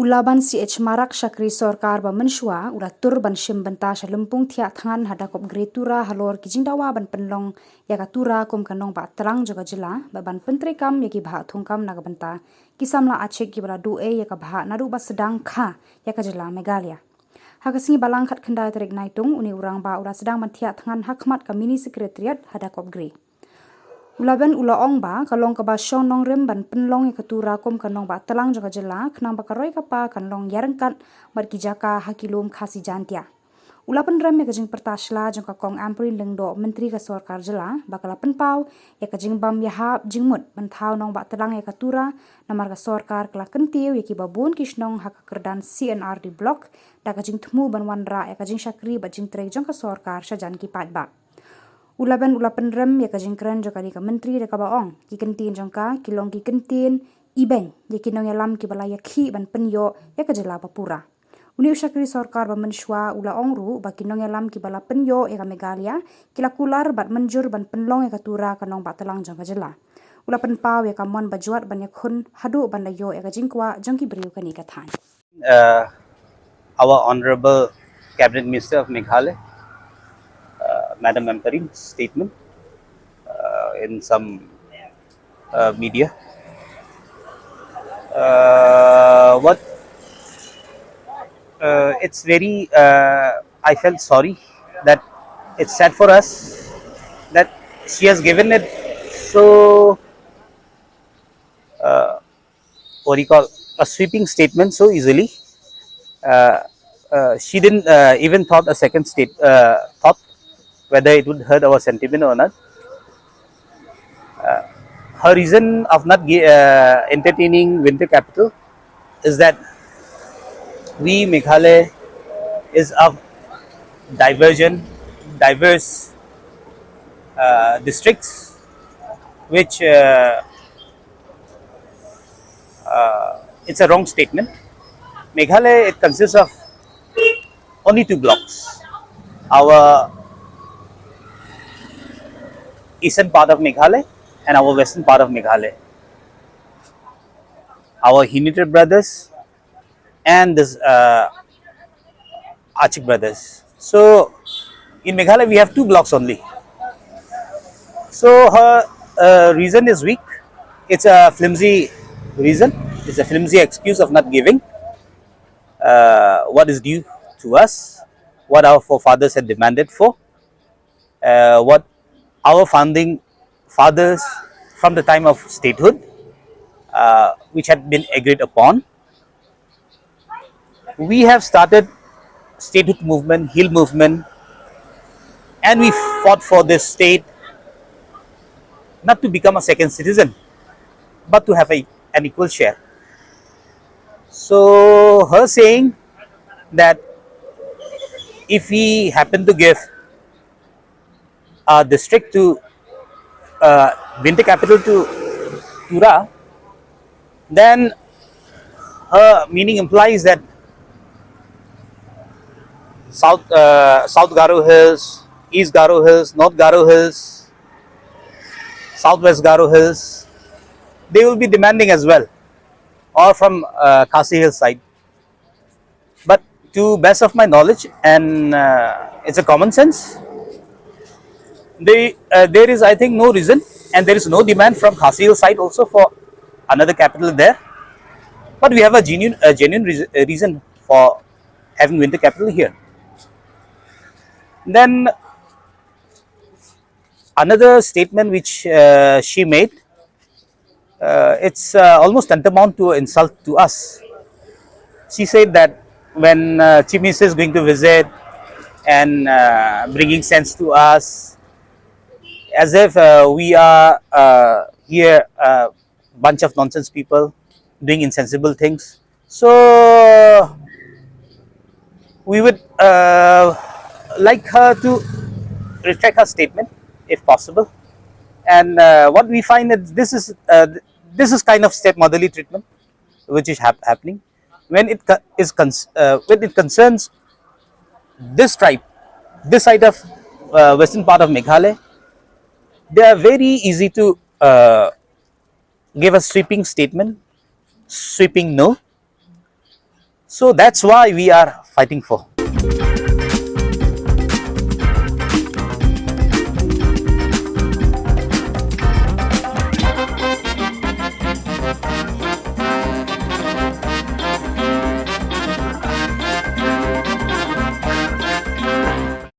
Ulaban CH Marak Shakri Sorkar ba menshua uratur ban shim banta shalumpung Thiah Thngan hadakop gretura halor kijingdawa ban penlong yakatura kum kanong ba terang juga jela ba ban pentrekam yaki bha thungkam naga banta kisamla achek gibra due yaka bha nadu ba sedang kha yaka jela Meghalaya. Hakasing balang khat khendai terik naitung uni urang ba ura sedang man Thiah Thngan hakmat ka Mini-Secretariat hadakop gre. Laben ulaong ba kalong ka ba syong nong rem ban penlong ya ketura kom kanong ba telang jaga jela kenang ba karoi kapa kanlong yarengkat bar kijaka hakilum khasi jantia. Ulapen rem ya kajing pertasla jong ka kong ampri lengdo menteri ka sorkar jela bakala penpau ya kajing bam ya hap jingmut ban thau nong ba telang ya ketura namar ka sorkar kala kentiu ya ki babun kisnong hak kerdan CNR di blok da kajing thmu ban wanra ya kajing syakri ba jing trek jong ka sorkar syajan ki pat ba. Ulaban ulapan rem ya kajing keren joka di ka menteri deka baong ki kentin jongka kilong ki kentin ibeng ya kinong ya lam ki balaya khi ban penyo ya kajela papura uni usyakri sorkar ba menshwa ulaong ru ba kinong ya lam ki bala penyo ya ka Meghalaya kila kular bat menjur ban penlong ya katura kanong ba telang jong kajela ulapan pau ya kamon bajuat ban ya khun hadu ban yo ya kajing kwa jongki beriu kani kathan. Our Honorable Cabinet Minister of Meghalaya, Madam Emperin statement in some media. It's very, I felt sorry that it's sad for us that she has given it so, what do you call, a sweeping statement so easily. She didn't even thought a second thought whether it would hurt our sentiment or not. Her reason of not entertaining winter capital is that we Meghalaya is of diverse districts, which it's a wrong statement. Meghalaya, it consists of only two blocks. Our eastern part of Meghalaya and our western part of Meghalaya. Our Hinited brothers and this Achik brothers. So in Meghalaya we have two blocks only. So her reason is weak. It's a flimsy reason. It's a flimsy excuse of not giving what is due to us, what our forefathers had demanded for, what our founding fathers from the time of statehood, which had been agreed upon. We have started statehood movement, hill movement, and we fought for this state not to become a second citizen, but to have an equal share. So her saying that if we happen to give a district to winter capital to Tura, then her meaning implies that South Garo Hills, East Garo Hills, North Garo Hills, Southwest Garo Hills, they will be demanding as well, or from Khasi Hill side. But to best of my knowledge, and it's a common sense, there is, I think, no reason, and there is no demand from Khasi Hill side also for another capital there. But we have a genuine reason for having winter capital here. Then another statement which she made, it's almost tantamount to insult to us. She said that when Chief Minister is going to visit and bringing sense to us, as if we are here a bunch of nonsense people doing insensible things. So we would like her to retract her statement if possible. And what we find that this is kind of stepmotherly treatment which is happening when it concerns this tribe, this side of western part of Meghalaya. They are very easy to give a sweeping statement, sweeping no. So that's why we are fighting for.